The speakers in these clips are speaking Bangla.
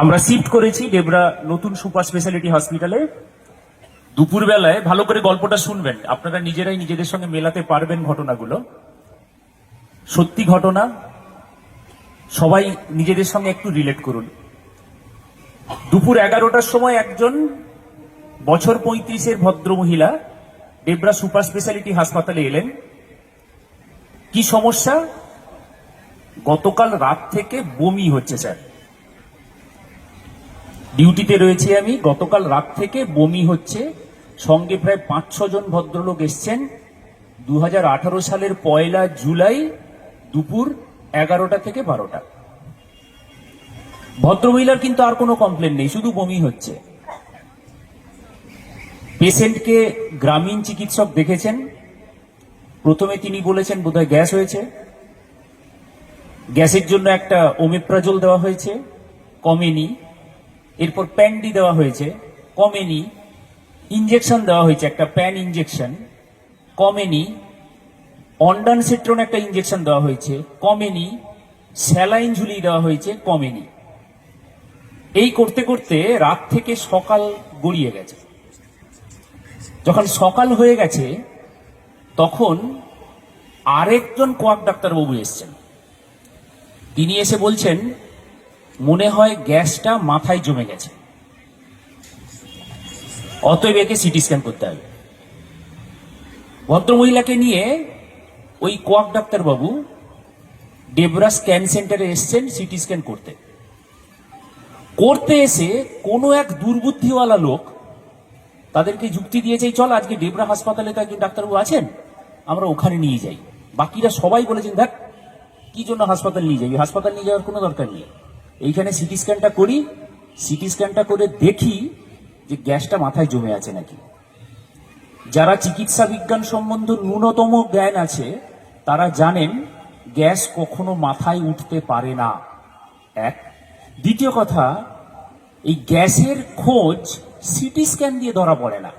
আমরা শিফট করেছি ডেবরা নতুন সুপার স্পেশালিটি হসপিটালে। দুপুর বেলায় ভালো করে গল্পটা শুনবেন, আপনারা নিজেরাই নিজেদের সঙ্গে মেলাতে পারবেন ঘটনাগুলো। সত্যি ঘটনা, সবাই নিজেদের সঙ্গে একটু রিলেট করুন। দুপুর 11টার সময় একজন বছর 35-এর ভদ্র মহিলা ডেবরা সুপার স্পেশালিটি হাসপাতালে এলেন। কি সমস্যা? গতকাল রাত থেকে বমি হচ্ছে স্যার, ডিউটিতে রয়েছি আমি, গতকাল রাত থেকে বমি হচ্ছে। সঙ্গে প্রায় 5-6 জন ভদ্রলোক এসছেন। 2018 সালের 1 জুলাই দুপুর 11টা থেকে 12টা। ভদ্রমহিলার কিন্তু আর কোনো কমপ্লেন নেই, শুধু বমি হচ্ছে। পেশেন্টকে গ্রামীণ চিকিৎসক দেখেছেন। প্রথমে তিনি বলেছেন বোধহয় গ্যাস হয়েছে, গ্যাসের জন্য একটা ওমেপ্রাজল দেওয়া হয়েছে, কমেনি। এরপর প্যান্ডি দেওয়া হয়েছে, কমেনি। ইঞ্জেকশন দেওয়া হয়েছে, একটা প্যান ইঞ্জেকশন, কমেনি। অন্ডানসেট্রন একটা ইঞ্জেকশন দেওয়া হয়েছে, কমেনি। স্যালাইন ঝুলিয়ে দেওয়া হয়েছে, কমেনি। এই করতে করতে রাত থেকে সকাল গড়িয়ে গেছে। যখন সকাল হয়ে গেছে তখন আরেকজন কোয়াক ডাক্তারবাবু এসছেন। তিনি এসে বলছেন মনে হয় গ্যাসটা মাথায় জমে গেছে, অতএব একে সিটি স্ক্যান করতে হবে। ভদ্রমহিলাকে নিয়ে ওই কোয়াক ডাক্তারবাবু ডেবরা স্ক্যান সেন্টারে এসছেন সিটি স্ক্যান করতে। করতে এসে কোনো এক দুর্বুদ্ধিওয়ালা লোক তাদেরকে যুক্তি দিয়েছে, চল আজকে ডেবরা হাসপাতালে তো একজন ডাক্তারবাবু আছেন, আমরা ওখানে নিয়ে যাই। বাকিরা সবাই বলেছেন দেখ কি জন্য হাসপাতাল নিয়ে যাই, হাসপাতাল নিয়ে যাওয়ার কোনো দরকার নেই, এইখানে সিটি স্ক্যানটা করি। সিটি স্ক্যানটা করে দেখি যে গ্যাসটা মাথায় জমে আছে নাকি। যারা চিকিৎসা বিজ্ঞান সম্বন্ধে ন্যূনতম জ্ঞান আছে তারা জানেন গ্যাস কখনো মাথায় উঠতে পারে না, এক। দ্বিতীয় কথা, এই গ্যাসের খোঁজ সিটি স্ক্যান দিয়ে ধরা পড়ে না।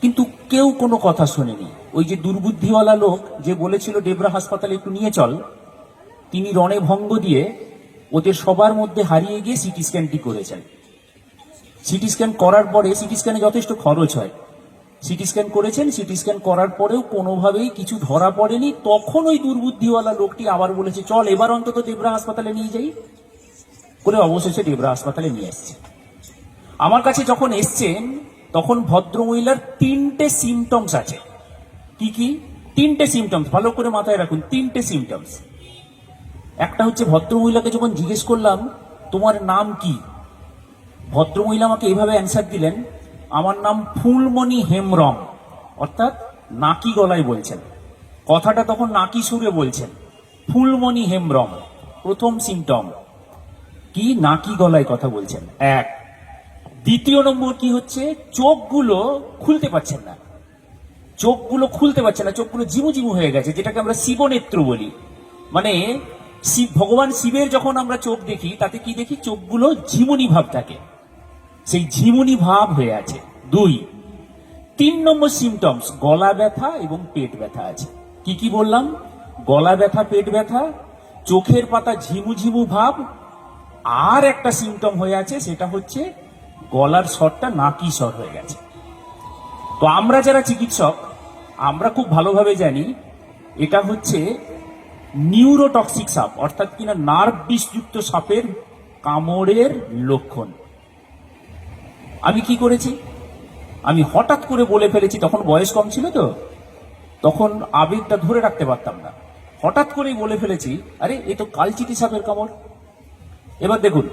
কিন্তু কেউ কোনো কথা শোনেনি। ওই যে দুর্বুদ্ধিওয়ালা লোক যে বলেছিল ডেবরা হাসপাতালে একটু নিয়ে চল, তিনি রণে ভঙ্গ দিয়ে ওদের সবার মধ্যে হারিয়ে গিয়ে সিটি স্ক্যানটি করেছেন। সিটি স্ক্যান করার পরে, সিটি স্ক্যানে যথেষ্ট খরচ হয়, সিটি স্ক্যান করেছেন। সিটি স্ক্যান করার পরেও কোনোভাবেই কিছু ধরা পড়েনি। তখন ওই দুর্বুদ্ধিওয়ালা লোকটি আবার বলেছে চল এবার অন্তত ডেবরা হাসপাতালে নিয়ে যাই, করে অবশেষে ডেবরা হাসপাতালে নিয়ে এসছে। আমার কাছে যখন এসছেন তখন ভদ্রমহিলার 3টে সিমটমস আছে। কি কি? 3টে সিমটমস, ভালো করে মাথায় রাখুন, 3টে সিমটমস। একটা হচ্ছে, ভদ্রমহিলাকে যখন জিজ্ঞেস করলাম তোমার নাম কি, ভদ্রমহিলা আমাকে এইভাবে অ্যান্সার দিলেন, আমার নাম ফুলমণি হেমব্রম, অর্থাৎ নাকি গলায় বলছেন কথাটা, তখন নাকি সুরে বলছেন, ফুলমণি হেমব্রম। প্রথম সিমটম কি? নাকি গলায় কথা বলছেন, এক। দ্বিতীয় নম্বর কি হচ্ছে, চোখগুলো খুলতে পারছেন না, চোখগুলো খুলতে পারছে না, চোখগুলো জিমু জিমু হয়ে গেছে, যেটাকে আমরা শিবনেত্র বলি। মানে ভগবান শিবের যখন আমরা চোখ দেখি তাতে কি দেখি, চোখগুলো ঝিমুনি ভাব থাকে, সেই ঝিমুনি ভাব হয়ে আছে, দুই। 3 নম্বর সিমটমস, গলা ব্যথা এবং পেট ব্যথা আছে। কি কি বললাম? গলা ব্যথা, পেট ব্যথা, চোখের পাতা ঝিমু ঝিমু ভাব, আর একটা সিমটম হয়ে আছে, সেটা হচ্ছে গলার স্বরটা নাকি স্বর হয়ে গেছে। তো আমরা যারা চিকিৎসক আমরা খুব ভালোভাবে জানি এটা হচ্ছে নিউরোটক্সিক সাপ, অর্থাৎ কিনা নার্ভ বিষযুক্ত সাপের কামড়ের লক্ষণ। আমি কি করেছি, আমি হঠাৎ করে বলে ফেলেছি, তখন বয়স কম ছিল তো, তখন আবেগটা ধরে রাখতে পারতাম না, হঠাৎ করেই বলে ফেলেছি আরে এ তো কালচিটি সাপের কামড়। এবার দেখুন,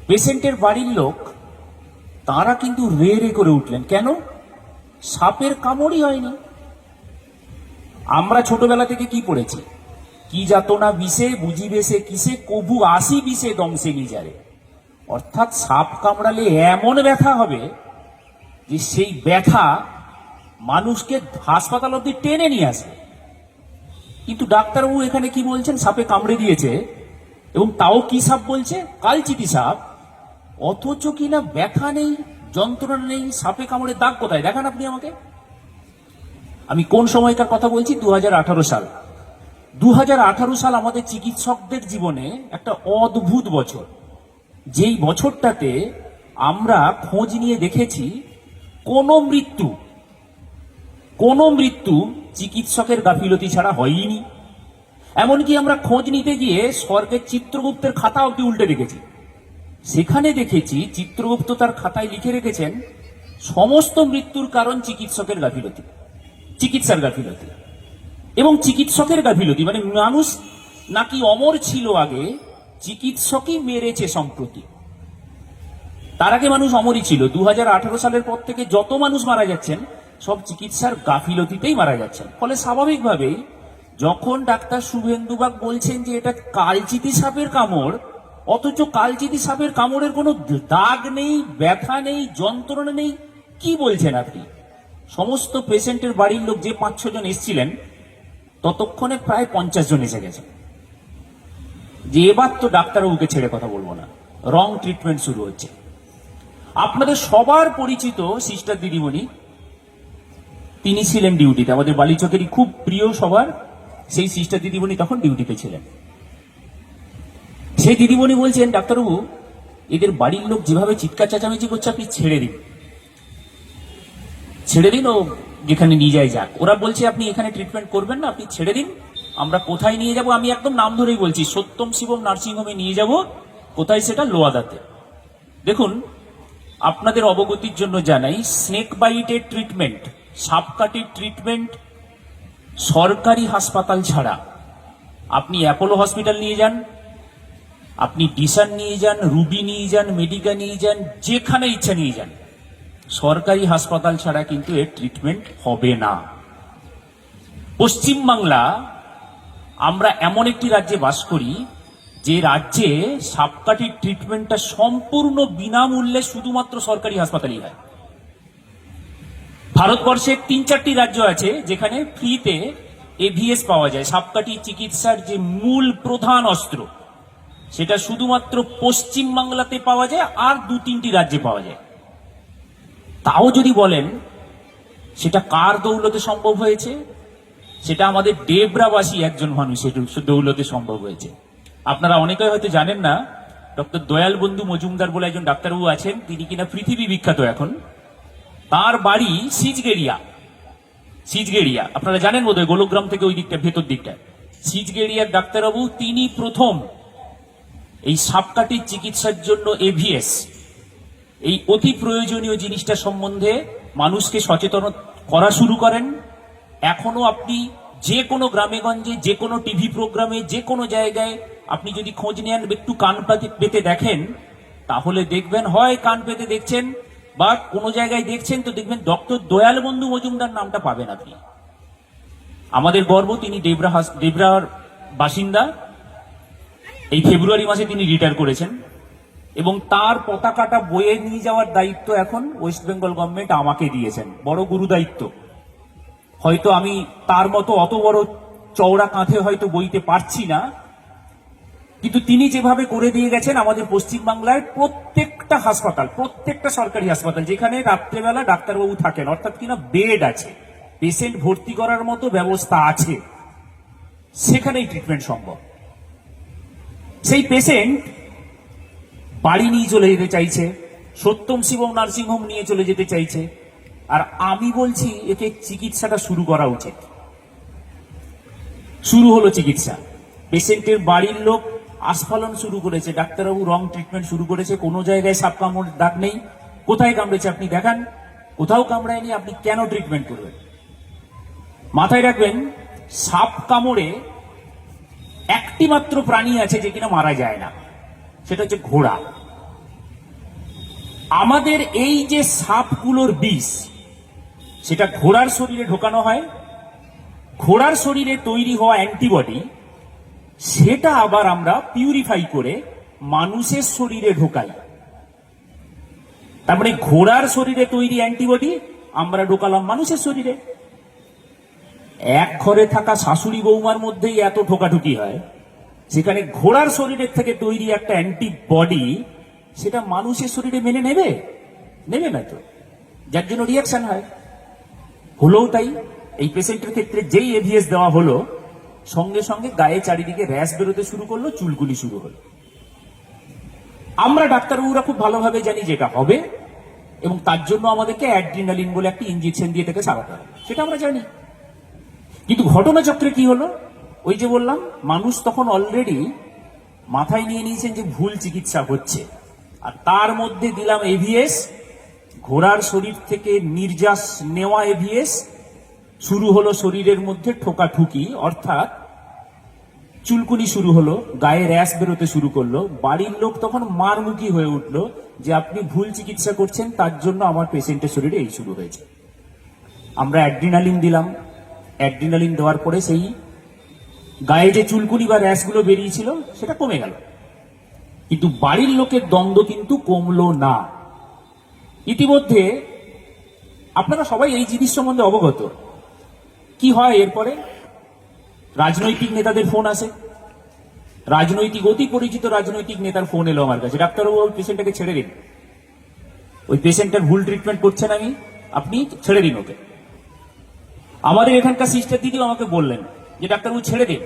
পেশেন্টের বাড়ির লোক তারা কিন্তু রে রে করে উঠলেন, কেন? সাপের কামড়ই হয়নি। আমরা ছোটবেলা থেকে কি পড়েছি, কি যাতনা বিষে বুঝিবে সে কিসে, কভু আসি বিষে দংশে নিজারে। অর্থাৎ সাপ কামড়ালে এমন ব্যথা হবে যে সেই ব্যথা মানুষকে হাসপাতাল অব্দি টেনে নিয়ে আসবে। কিন্তু ডাক্তারবাবু এখানে কি বলছেন, সাপে কামড়ে দিয়েছে, এবং তাও কি সাপ বলছে? কালচিটি সাপ। অথচ কিনা ব্যথা নেই, যন্ত্রণা নেই, সাপে কামড়ে দাগ কোথায় দেখান আপনি আমাকে। আমি কোন সময়কার কথা বলছি? 2018 সাল। 2018 সাল আমাদের চিকিৎসকদের জীবনে একটা অদ্ভুত বছর। যেই বছরটাতে আমরা খোঁজ নিয়ে দেখেছি কোনো মৃত্যু চিকিৎসকের গাফিলতি ছাড়া হয়নি। এমনকি আমরা খোঁজ নিতে গিয়ে স্বর্গের চিত্রগুপ্তের খাতা অব্দি উল্টে রেখেছি। সেখানে দেখেছি চিত্রগুপ্ত তার খাতায় লিখে রেখেছেন সমস্ত মৃত্যুর কারণ চিকিৎসার গাফিলতি এবং চিকিৎসকের গাফিলতি, মানে মানুষ নাকি অমর ছিল আগে, চিকিৎসকই মেরেছে সম্প্রতি। তার আগে মানুষ অমরই ছিল। 2018 সালের পর থেকে যত মানুষ মারা যাচ্ছেন সব চিকিৎসার গাফিলতিতেই মারা যাচ্ছেন। ফলে স্বাভাবিকভাবেই যখন ডাক্তার শুভেন্দুবাগ বলছেন যে এটা কালচিতি সাপের কামড়, অথচ কালচিতি সাপের কামড়ের কোনো দাগ নেই, ব্যথা নেই, যন্ত্রণা নেই, কি বলছেন আপনি? সমস্ত পেশেন্টের বাড়ির লোক যে 5-6 জন এসেছিলেন ততক্ষণে প্রায় 50 জন এসে গেছে। যে এবার তো ডাক্তারবাবুকে ছেড়ে কথা বলবো না, রং ট্রিটমেন্ট শুরু হচ্ছে। আপনাদের সবার পরিচিত সিস্টার দিদিমণি, তিনি ছিলেন ডিউটিতে, আমাদের বালিচকেরই খুব প্রিয় সবার সেই সিস্টার দিদিমণি তখন ডিউটিতে ছিলেন। সেই দিদিমণি বলছেন, ডাক্তারবাবু এদের বাড়ির লোক যেভাবে চিৎকার চেঁচামেচি করছে আপনি ছেড়ে দিন, ও যেখানে নিয়ে যায় যাক। ওরা বলছে আপনি এখানে ট্রিটমেন্ট করবেন না, আপনি ছেড়ে দিন, আমরা কোথায় নিয়ে যাব, আমি একদম নাম ধরেই বলছি, সত্যম শিবম নার্সিংহোমে নিয়ে যাব। কোথায় সেটা? লোয়াদাতে। দেখুন, আপনাদের অবগতির জন্য জানাই, স্নেক বাইটের ট্রিটমেন্ট, সাপকাটির ট্রিটমেন্ট সরকারি হাসপাতাল ছাড়া আপনি অ্যাপোলো হসপিটাল নিয়ে যান, আপনি ডিসান নিয়ে যান, রুবি নিয়ে যান, মেডিকা নিয়ে যান, যেখানে ইচ্ছা নিয়ে যান, সরকারি হাসপাতাল ছাড়া কিন্তু এর ট্রিটমেন্ট হবে না। পশ্চিমবাংলা, আমরা এমন একটি রাজ্যে বাস করি যে রাজ্যে সাপকাঠির ট্রিটমেন্টটা সম্পূর্ণ বিনামূল্যে শুধুমাত্র সরকারি হাসপাতালই হয়। ভারতবর্ষে 3-4টি রাজ্য আছে যেখানে ফ্রিতে এভিএস পাওয়া যায়। সাপকাঠি চিকিৎসার যে মূল প্রধান অস্ত্র, সেটা শুধুমাত্র পশ্চিমবাংলাতে পাওয়া যায় আর 2-3টি রাজ্যে পাওয়া যায়। তাও যদি বলেন সেটা কার দৌলতে সম্ভব হয়েছে, সেটা আমাদের ডেবরাবাসী একজন মানুষের দৌলতে সম্ভব হয়েছে। আপনারা অনেকে হয়তো জানেন না, ডক্টর দয়াল বন্ধু মজুমদার বলে একজন ডাক্তারবাবু আছেন, তিনি কিনা পৃথিবী বিখ্যাত এখন। তার বাড়ি সিজগেড়িয়া, আপনারা জানেন বোধহয়, গোলগ্রাম থেকে ওই দিকটা, ভেতর দিকটা সিজগেড়িয়ার ডাক্তারবাবু, তিনি প্রথম এই সাপকাঠির চিকিৎসার জন্য এভিএস, এই অতি প্রয়োজনীয় জিনিসটা সম্বন্ধে মানুষকে সচেতন করা শুরু করেন। এখনো আপনি যে কোনো গ্রামেগঞ্জে, যে কোনো টিভি প্রোগ্রামে, যে কোনো জায়গায় আপনি যদি খোঁজ নেন, একটু কান পেতে দেখেন, তাহলে দেখবেন হয় কান পেতে দেখছেন বা কোনো জায়গায় দেখছেন তো দেখবেন ডক্টর দয়াল বন্ধু মজুমদার নামটা পাবেন আপনি। আমাদের গর্ব, তিনি ডেবরার বাসিন্দা। এই ফেব্রুয়ারি মাসে তিনি রিটায়ার করেছেন এবং তার পতাকাটা বয়ে নিয়ে যাওয়ার দায়িত্ব এখন ওয়েস্ট বেঙ্গল গভর্নমেন্ট আমাকে দিয়েছেন। বড় গুরু দায়িত্ব। হয়তো আমি তার মতো অত বড় চওড়া কাঁধে হয়তো বইতে পারছি না, কিন্তু তিনি যেভাবে করে দিয়ে গেছেন আমাদের পশ্চিমবাংলায় প্রত্যেকটা হাসপাতাল, প্রত্যেকটা সরকারি হাসপাতাল যেখানে রাত্রেবেলা ডাক্তারবাবু থাকেন, অর্থাৎ কিনা বেড আছে, পেশেন্ট ভর্তি করার মতো ব্যবস্থা আছে, সেখানেই ট্রিটমেন্ট সম্ভব। সেই পেশেন্ট বাড়ি নিয়ে চলে যেতে চাইছে, সত্যম শিবম নার্সিংহোম নিয়ে চলে যেতে চাইছে, আর আমি বলছি একে চিকিৎসাটা শুরু করা উচিত। শুরু হলো চিকিৎসা, পেশেন্টের বাড়ির লোক আস্ফালন শুরু করেছে, ডাক্তারবাবু রং ট্রিটমেন্ট শুরু করেছে। কোনো জায়গায় সাপ কামড়ের দাগ নেই, কোথায় কামড়েছে আপনি দেখান, কোথাও কামড়ায়নি, আপনি কেন ট্রিটমেন্ট করবেন? মাথায় রাখবেন, সাপ কামড়ে একটি মাত্র প্রাণী আছে যে কিনা মারা যায় না, সেটা হচ্ছে ঘোড়া। আমাদের এই যে সাপগুলোর বিষ, সেটা ঘোড়ার শরীরে ঢোকানো হয়, ঘোড়ার শরীরে তৈরি হওয়া অ্যান্টিবডি সেটা আবার আমরা পিউরিফাই করে মানুষের শরীরে ঢোকাই। তার মানে ঘোড়ার শরীরে তৈরি অ্যান্টিবডি আমরা ঢোকালাম মানুষের শরীরে। এক ঘরে থাকা শাশুড়ি বৌমার মধ্যেই এত ঠোকাঠুকি হয়, সেখানে ঘোড়ার শরীরের থেকে তৈরি একটা অ্যান্টিবডি সেটা মানুষের শরীরে মেনে নেবে না তো, যার জন্য রিয়াকশন হয়। হলেও তাই, এই পেশেন্টের ক্ষেত্রে যেই এভিএস দেওয়া হলো, সঙ্গে সঙ্গে গায়ে চারিদিকে র্যাশ বেরোতে শুরু করলো, চুলকুলি শুরু হলো। আমরা ডাক্তারবাবুরা খুব ভালোভাবে জানি যেটা হবে, এবং তার জন্য আমাদেরকে অ্যাড্রিনালিন বলে একটা ইঞ্জেকশন দিয়ে তাকে সারাতে হবে, সেটা আমরা জানি। কিন্তু ঘটনাচক্রে কি হলো, ওই যে বললাম, মানুষ তখন অলরেডি মাথায় নিয়ে নিয়েছেন যে ভুল চিকিৎসা হচ্ছে, আর তার মধ্যে দিলাম এভিএস, ঘোড়ার শরীর থেকে নির্যাস নেওয়া এভিএস, শুরু হলো শরীরের মধ্যে ঠোকাঠুকি, অর্থাৎ চুলকুনি শুরু হলো, গায়ে র্যাশ বেরোতে শুরু করলো। বাড়ির লোক তখন মারমুখী হয়ে উঠলো যে আপনি ভুল চিকিৎসা করছেন, তার জন্য আমার পেশেন্টের শরীরে এই শুরু হয়েছে। আমরা অ্যাড্রিনালিন দিলাম, অ্যাড্রিনালিন দেওয়ার পরে সেই গায়ে যে চুলকুনি বা র্যাশগুলো বেরিয়েছিল সেটা কমে গেল, কিন্তু বাড়ির লোকের দ্বন্দ্ব কিন্তু কমলো না। ইতিমধ্যে আপনারা সবাই এই জিনিস সম্বন্ধে অবগত। কি হয় এরপরে, রাজনৈতিক নেতাদের ফোন আসে, রাজনৈতিক অতি পরিচিত রাজনৈতিক নেতার ফোন এলো আমার কাছে, ডাক্তারবাবু ওই পেশেন্টটাকে ছেড়ে দিন, ওই পেশেন্টটার ভুল ট্রিটমেন্ট করছেন আপনি ছেড়ে দিন ওকে। আমাদের এখানকার সিস্টার দিদিও আমাকে বললেন যে ডাক্তারবাবু ছেড়ে দিন।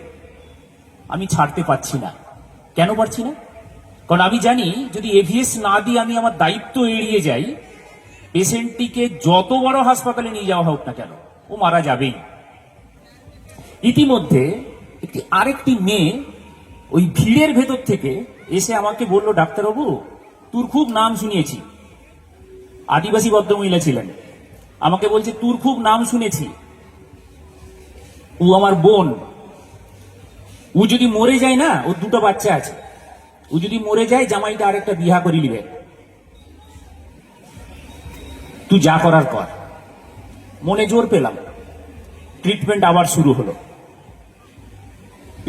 আমি ছাড়তে পারছি না। কেন পারছি না? কারণ আমি জানি যদি এভিএস না দিয়ে আমি আমার দায়িত্ব এড়িয়ে যাই, পেশেন্টটিকে যত বড় হাসপাতালে নিয়ে যাওয়া হোক না কেন, ও মারা যাবেই। ইতিমধ্যে আরেকটি মেয়ে ওই ভিড়ের ভেতর থেকে এসে আমাকে বলল, ডাক্তারবাবু তোর খুব নাম শুনিয়েছি। আদিবাসী ভদ্রমহিলা ছিলেন, আমাকে বলছে তোর খুব নাম শুনেছি, ও আমার বোন, ও যদি মরে যায় না, ওর দুটো বাচ্চা আছে, ও যদি মরে যায় জামাইটা আরেকটা বিহা করে নিবে, তুই যা করার কর। মনে জোর পেলাম, ট্রিটমেন্ট আবার শুরু হলো।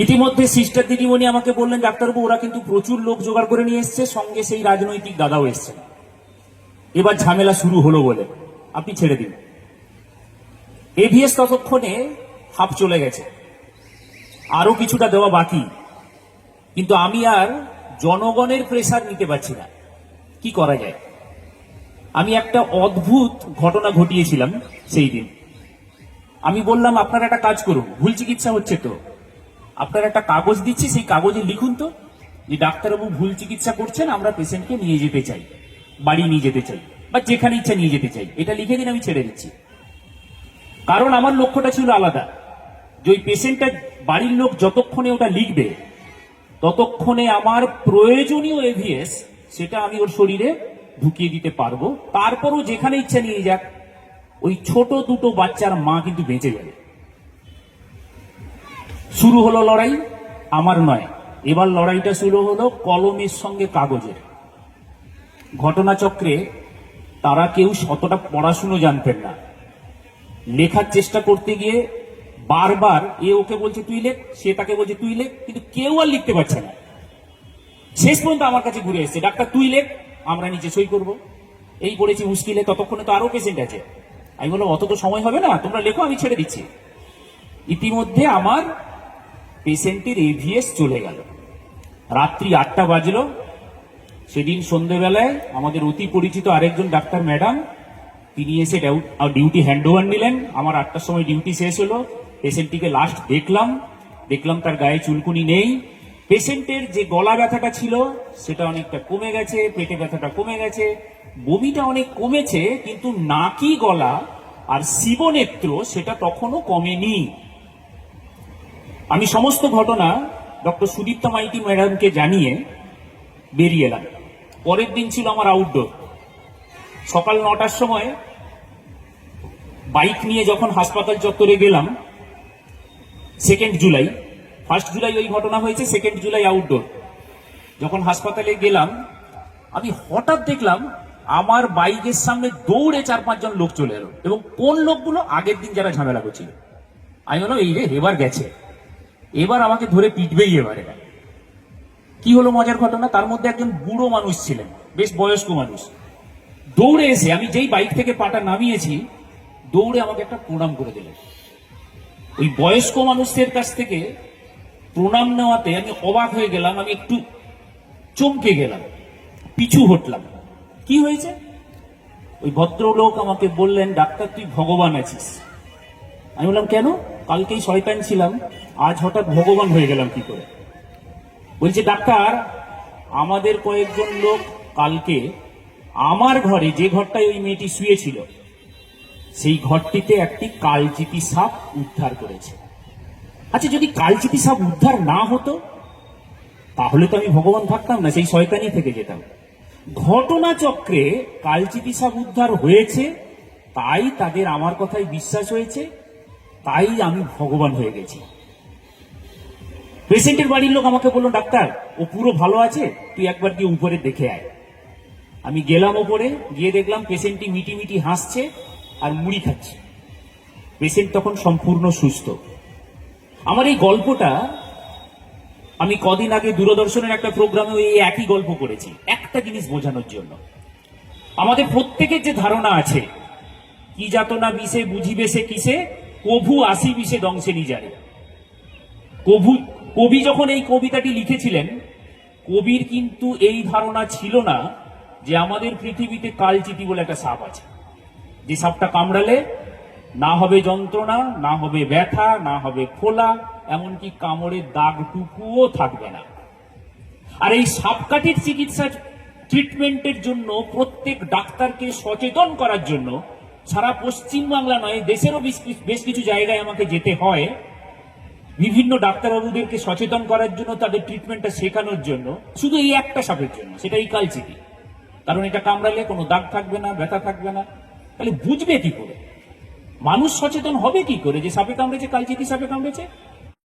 ইতিমধ্যে সিস্টার দিদিমণি আমাকে বললেন, ডাক্তারবাবু ওরা কিন্তু প্রচুর লোক জোগাড় করে নিয়ে এসছে, সঙ্গে সেই রাজনৈতিক দাদাও এসছেন, এবার ঝামেলা শুরু হলো বলে আপনি ছেড়ে দিন। এভিএস ততক্ষণে হাফ চলে গেছে, আরো কিছুটা দেওয়া বাকি, কিন্তু আমি আর জনগণের প্রেসার নিতে পারছি না। কি করা যায়? আমি একটা অদ্ভুত ঘটনা ঘটিয়েছিলাম সেই দিন। আমি বললাম আপনারা একটা কাজ করুন, ভুল চিকিৎসা হচ্ছে তো, আপনারা একটা কাগজ দিচ্ছি, সেই কাগজে লিখুন তো যে ডাক্তারবাবু ভুল চিকিৎসা করছেন, আমরা পেশেন্টকে নিয়ে যেতে চাই, বাড়ি নিয়ে যেতে চাই, বা যেখানে ইচ্ছা নিয়ে যেতে চাই, এটা লিখে দিন, আমি ছেড়ে দিচ্ছি। কারণ আমার লক্ষ্যটা ছিল আলাদা, যে ওই পেশেন্টটা বাড়ির লোক যতক্ষণে ওটা লিখবে ততক্ষণে আমার প্রয়োজনীয় এভিএস সেটা আমি ওর শরীরে ঢুকিয়ে দিতে পারবো, তারপরও যেখানে ইচ্ছা নিয়ে যাক, ওই ছোট দুটো বাচ্চার মা কিন্তু বেঁচে যাবে। শুরু হলো লড়াই, আমার নয়, এবার লড়াইটা শুরু হলো কলমের সঙ্গে কাগজের। ঘটনাচক্রে তারা কেউ শতটা পড়াশুনো জানতেন না, লেখার চেষ্টা করতে গিয়ে বারবার এ ওকে বলছে তুই লেখ, সে তাকে বলছে তুই লেখ, কিন্তু কেউ আর লিখতে পারছে না। শেষ পর্যন্ত আমার কাছে ঘুরে এসছে, ডাক্তার তুই লেখ, আমরা নিচে সই করব। এই পড়েছি মুশকিলে, ততক্ষণে তো আরো পেশেন্ট আছে। আমি বললাম অত তো সময় হবে না, তোমরা লেখো, আমি ছেড়ে দিচ্ছি। ইতিমধ্যে আমার পেশেন্টের এভিএস চলে গেল, রাত্রি 8টা বাজলো। সেদিন সন্ধ্যেবেলায় আমাদের অতি পরিচিত আরেকজন ডাক্তার ম্যাডাম, তিনি এসে ডিউটি হ্যান্ড ওভার নিলেন। আমার 8টার সময় ডিউটি শেষ হলো, পেশেন্টটিকে লাস্ট দেখলাম তার গায়ে চুলকুনি নেই। পেশেন্টের যে গলা ব্যথাটা ছিল সেটা অনেকটা কমে গেছে, পেটে ব্যথাটা কমে গেছে, বমিটা অনেক কমেছে, কিন্তু নাকি গলা আর শিবনেত্র সেটা তখনও কমেনি। আমি সমস্ত ঘটনা ডক্টর সুদীপ্তা মাইতি ম্যাডামকে জানিয়ে বেরিয়ে এলাম। পরের দিন ছিল আমার আউটডোর। সকাল 9টার সময় বাইক নিয়ে যখন হাসপাতাল চত্বরে গেলাম, 2 জুলাই, 1 জুলাই ওই ঘটনা হয়েছে, 2 জুলাই আউটডোর। যখন হাসপাতালে গেলাম, আমি হঠাৎ দেখলাম আমার বাইকের সামনে দৌড়ে 4-5 জন লোক চলে এলো, এবং কোন লোকগুলো? আগের দিন যারা ঝামেলা করছিল। আমি বললাম এই রে, এবার গেছে, এবার আমাকে ধরে পিটবেই এবারে। কি হলো মজার ঘটনা, তার মধ্যে একজন বুড়ো মানুষ ছিলেন, বেশ বয়স্ক মানুষ। দৌড়ে এসে, আমি যেই বাইক থেকে পাটা নামিয়েছি, দৌড়ে আমাকে একটা প্রণাম করে দিলেন। ওই বয়স্ক মানুষদের কাছ থেকে প্রণাম নেওয়াতে আমি অবাক হয়ে গেলাম, আমি একটু চমকে গেলাম, পিছু হটলাম। কি হয়েছে? ওই ভদ্রলোক আমাকে বললেন, ডাক্তার তুই ভগবান আছিস। আমি বললাম কেন? কালকেই শয়তান ছিলাম, আজ হঠাৎ ভগবান হয়ে গেলাম কি করে? বলছে ডাক্তার আমাদের কয়েকজন লোক কালকে আমার ঘরে, যে ঘরটায় ওই মেয়েটি শুয়েছিল, সেই ঘরটিতে একটি কালচিতি সাপ উদ্ধার করেছে। আচ্ছা, যদি কালচিতি সাপ উদ্ধার না হতো তাহলে তো আমি ভগবান থাকতাম না, সেই শয়তানি থেকে যেতাম। ঘটনাচক্রে কালচিতি সাপ উদ্ধার হয়েছে, তাই তাদের আমার কথায় বিশ্বাস হয়েছে, তাই আমি ভগবান হয়ে গেছি। পেশেন্টের বাড়ির লোক আমাকে বললো, ডাক্তার ও পুরো ভালো আছে, তুই একবার গিয়ে উপরে দেখে আয়। আমি গেলাম ওপরে, গিয়ে দেখলাম পেশেন্টটি মিটি মিটি হাসছে আর মুড়ি খাচ্ছে। পেশেন্ট তখন সম্পূর্ণ সুস্থ। আমার এই গল্পটা আমি কদিন আগে দূরদর্শনের একটা প্রোগ্রামে এই একই গল্প করেছি, একটা জিনিস বোঝানোর জন্য। আমাদের প্রত্যেকের যে ধারণা আছে, কি যাতনা বিষে বুঝিবে সে কিসে, কভু আসি বিষে দংশে নিজারে। কবি যখন এই কবিতাটি লিখেছিলেন, কবির কিন্তু এই ধারণা ছিল না যে আমাদের পৃথিবীতে কালচিতি বলে একটা সাপ আছে, যে সাপটা কামড়ালে না হবে যন্ত্রণা, না হবে ব্যথা, না হবে ফোলা, এমনকি কামড়ের দাগটুকুও থাকবে না। আর এই সাপকাঠির চিকিৎসা ট্রিটমেন্টের জন্য প্রত্যেক ডাক্তারকে সচেতন করার জন্য সারা পশ্চিমবাংলা নয়, দেশেরও বেশ কিছু জায়গায় আমাকে যেতে হয়, বিভিন্ন ডাক্তারবাবুদেরকে সচেতন করার জন্য, তাদের ট্রিটমেন্টটা শেখানোর জন্য, শুধু এই একটা সাপের জন্য, সেটা এই কালচিতি। কারণ এটা কামড়ালে কোনো দাগ থাকবে না, ব্যথা থাকবে না। তাহলে বুঝবে কি করে, মানুষ সচেতন হবে কি করে যে সাপে কামড়েছে, কালচিতি সাপে কামড়েছে?